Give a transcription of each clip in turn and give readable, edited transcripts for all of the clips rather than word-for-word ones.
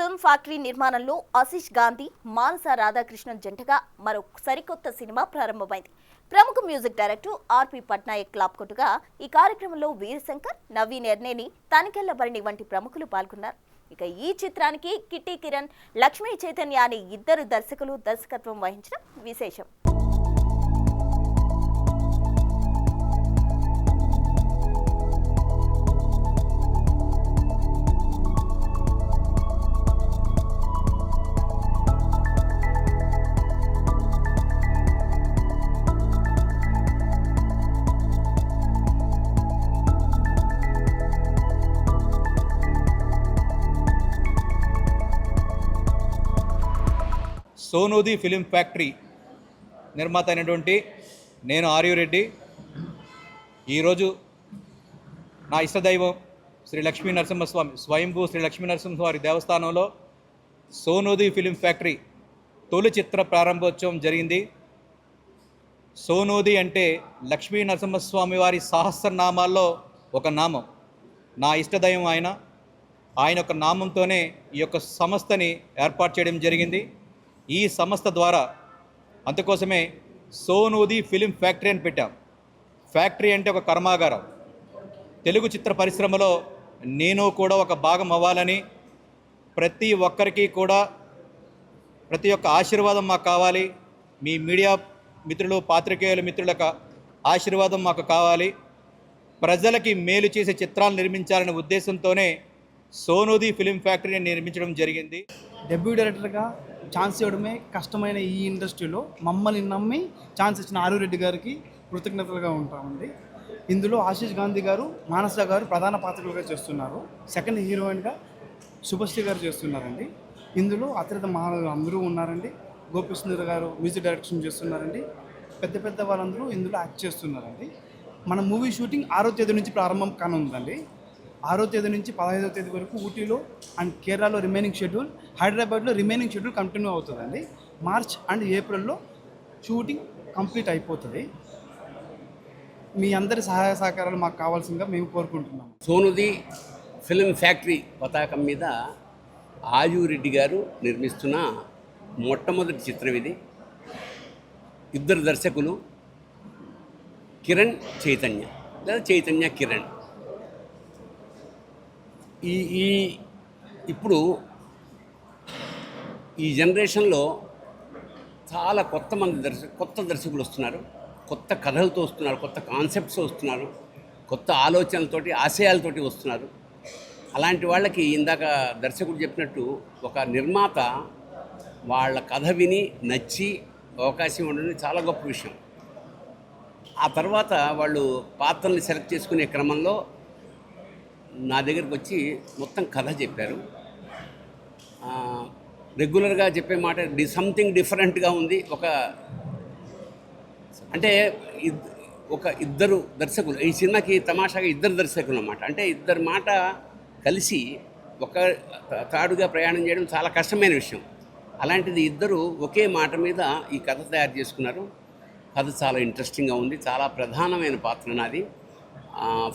Film factory నిర్మాణంలో ఆశీష్ గాంధీ, మానస రాధాకృష్ణన్ జంటగా మరో సరికొత్త సినిమా ప్రారంభమైంది. ప్రముఖ మ్యూజిక్ డైరెక్టర్ ఆర్పి పట్నాయక్ క్లాప్ కొట్టుగా ఈ కార్యక్రమంలో వీరశంకర్, నవీన్ ఎర్నేని, తనికెళ్ల భరణి వంటి ప్రముఖులు పాల్గొన్నారు. ఇక ఈ చిత్రానికి కిట్టి కిరణ్, లక్ష్మీ చైతన్య అనే ఇద్దరు దర్శకులు దర్శకత్వం వహించడం విశేషం. సోనూది ఫిలిం ఫ్యాక్టరీ నిర్మాత అయినటువంటి నేను ఆర్యు రెడ్డి ఈరోజు నా ఇష్టదైవం శ్రీ లక్ష్మీ నరసింహస్వామి స్వయంభూ శ్రీ లక్ష్మీ నరసింహస్వామి దేవస్థానంలో సోనూది ఫిలిం ఫ్యాక్టరీ తొలి చిత్ర ప్రారంభోత్సవం జరిగింది. సోనూది అంటే లక్ష్మీ నరసింహస్వామి వారి సహస్రనామాల్లో ఒక నామం. నా ఇష్టదైవం ఆయన యొక్క నామంతోనే ఈ యొక్క సంస్థని ఏర్పాటు చేయడం జరిగింది. ఈ సంస్థ ద్వారా అందుకోసమే సోనూది ఫిలిం ఫ్యాక్టరీ అని పెట్టాం. ఫ్యాక్టరీ అంటే ఒక కర్మాగారం. తెలుగు చిత్ర పరిశ్రమలో నేను కూడా ఒక భాగం అవ్వాలని, ప్రతి ఒక్కరికి కూడా ప్రతి ఒక్క ఆశీర్వాదం మాకు కావాలి. మీ మీడియా మిత్రులు, పాత్రికేయుల మిత్రుల యొక్క ఆశీర్వాదం మాకు కావాలి. ప్రజలకి మేలు చేసే చిత్రాలు నిర్మించాలనే ఉద్దేశంతోనే సోనూది ఫిలిం ఫ్యాక్టరీని నిర్మించడం జరిగింది. డెబ్యూ డైరెక్టర్గా ఛాన్స్ ఇవ్వడమే కష్టమైన ఈ ఇండస్ట్రీలో మమ్మల్ని నమ్మి ఛాన్స్ ఇచ్చిన ఆర్యు రెడ్డి గారికి కృతజ్ఞతలుగా ఉంటామండి. ఇందులో ఆశీష్ గాంధీ గారు, మానస గారు ప్రధాన పాత్రలుగా చేస్తున్నారు. సెకండ్ హీరోయిన్గా శుభశ్రీ గారు చేస్తున్నారండి. ఇందులో అతిరథ మహారాజులు అందరూ ఉన్నారండి. గోపిసుందర్ గారు మ్యూజిక్ డైరెక్షన్ చేస్తున్నారండి. పెద్ద పెద్ద వాళ్ళందరూ ఇందులో యాక్ట్ చేస్తున్నారండి. మన మూవీ షూటింగ్ 6వ తేదీ నుంచి ప్రారంభం కానుందండి. 6వ తేదీ నుంచి 15వ తేదీ వరకు ఊటీలో అండ్ కేరళలో రిమైనింగ్ షెడ్యూల్, హైదరాబాద్లో రిమైనింగ్ షెడ్యూల్ కంటిన్యూ అవుతుందండి. మార్చ్ అండ్ ఏప్రిల్లో షూటింగ్ కంప్లీట్ అయిపోతుంది. మీ అందరి సహాయ సహకారాలు మాకు కావాల్సిందిగా మేము కోరుకుంటున్నాము. సోనూది ఫిలిం ఫ్యాక్టరీ పతాకం మీద ఆర్యు రెడ్డి గారు నిర్మిస్తున్న మొట్టమొదటి చిత్రం ఇది. ఇద్దరు దర్శకులు కిరణ్ చైతన్య లేదా చైతన్య కిరణ్. ఈ ఇప్పుడు ఈ జనరేషన్లో చాలా కొత్త దర్శకులు వస్తున్నారు. కొత్త కథలతో వస్తున్నారు, కొత్త కాన్సెప్ట్స్ వస్తున్నారు, కొత్త ఆలోచనలతోటి, ఆశయాలతోటి వస్తున్నారు. అలాంటి వాళ్ళకి ఇందాక దర్శకుడు చెప్పినట్టు ఒక నిర్మాత వాళ్ళ కథ విని నచ్చి అవకాశం ఉండడం చాలా గొప్ప విషయం. ఆ తర్వాత వాళ్ళు పాత్రల్ని సెలెక్ట్ చేసుకునే క్రమంలో నా దగ్గరికి వచ్చి మొత్తం కథ చెప్పారు. రెగ్యులర్గా చెప్పే మాట సంథింగ్ డిఫరెంట్గా ఉంది. ఒక ఇద్దరు దర్శకులు, ఈ సినిమాకి తమాషాగా ఇద్దరు దర్శకులు అన్నమాట. అంటే ఇద్దరు మాట కలిసి ఒక తాడుగా ప్రయాణం చేయడం చాలా కష్టమైన విషయం. అలాంటిది ఇద్దరు ఒకే మాట మీద ఈ కథ తయారు చేసుకున్నారు. కథ చాలా ఇంట్రెస్టింగ్గా ఉంది. చాలా ప్రధానమైన పాత్ర నాది.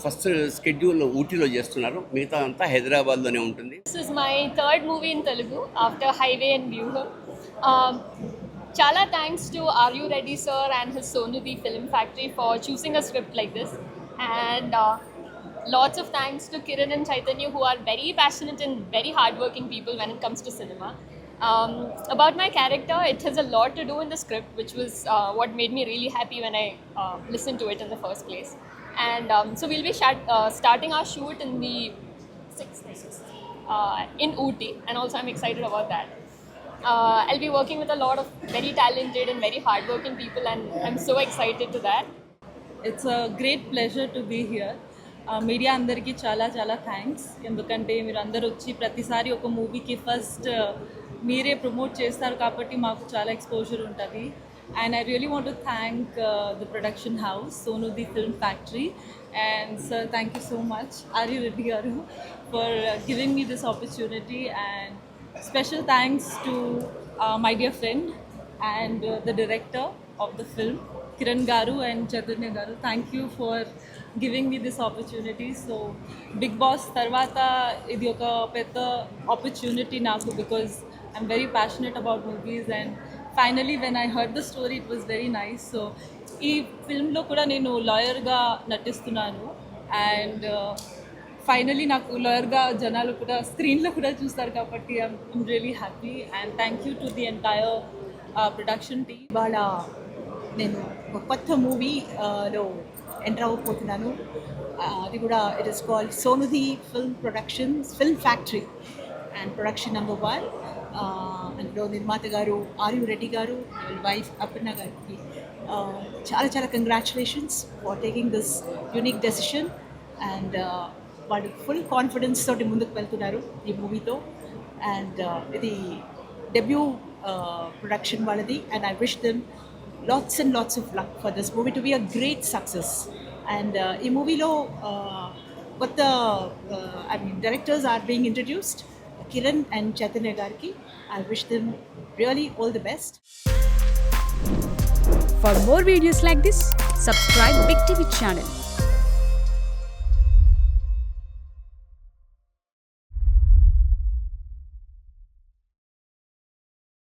ఫస్ట్ స్కెడ్యూల్ ఊటీలో చేస్తున్నారు, మిగతా అంతా హైదరాబాద్లోనే ఉంటుంది. This is my third movie in Telugu after highway and Vyooham. చాలా thanks to Aryu Reddy sir and his Sonudi film factory for choosing a script like this, and lots of thanks to Kiran and Chaitanya, who are very passionate and very hardworking people when it comes to cinema. About my character, it has a lot to do in the script, which was what made me really happy when I listened to it in the first place. And so we'll be starting our shoot in the 6th in Ooty, and also I'm excited about that. I'll be working with a lot of very talented and very hardworking people, and I'm so excited to that. It's a great pleasure to be here. Media అందరికీ చాలా చాలా thanks. ఎందుకంటే మీరు అందరు వచ్చి ప్రతిసారి ఒక మూవీకి ఫస్ట్ మీరే ప్రమోట్ చేస్తారు కాబట్టి మాకు చాలా ఎక్స్పోజర్ ఉంటుంది. And I really want to thank the production house Sonudi film factory, and sir thank you so much Aryu Reddy garu for giving me this opportunity. And special thanks to my dear friend and the director of the film Kiran Garu and Chaitanya Garu. Thank you for giving me this opportunity. So Bigg Boss తర్వాత ఇది ఒక పెద్ద opportunity నాకు, because I'm very passionate about movies and finally when I heard the story it was very nice. So ఈ ఫిల్మ్లో కూడా నేను లాయర్గా నటిస్తున్నాను and finally నాకు లాయర్గా జనాలు కూడా స్క్రీన్లో కూడా చూస్తారు కాబట్టి I'm really happy and thank you to the entire production team. ఇవాళ నేను ఒక కొత్త మూవీలో ఎంటర్ అవ్వబోతున్నాను. అది కూడా it is called Sonudi film productions film factory and production number 1. అందులో నిర్మాత గారు ఆర్యు రెడ్డి గారు, వైఫ్ అపర్ణ గారికి చాలా చాలా congratulations for taking this unique decision and వాళ్ళు ఫుల్ కాన్ఫిడెన్స్ తోటి ముందుకు వెళ్తున్నారు ఈ మూవీతో. అండ్ ఇది డెబ్యూ ప్రొడక్షన్ వాళ్ళది and I wish them lots and lots of luck for this movie to be a great success. And ee movie lo what the directors are being introduced, Kiran and Chaitanya garki. I wish them really all the best. For more videos like this, subscribe Big TV channel.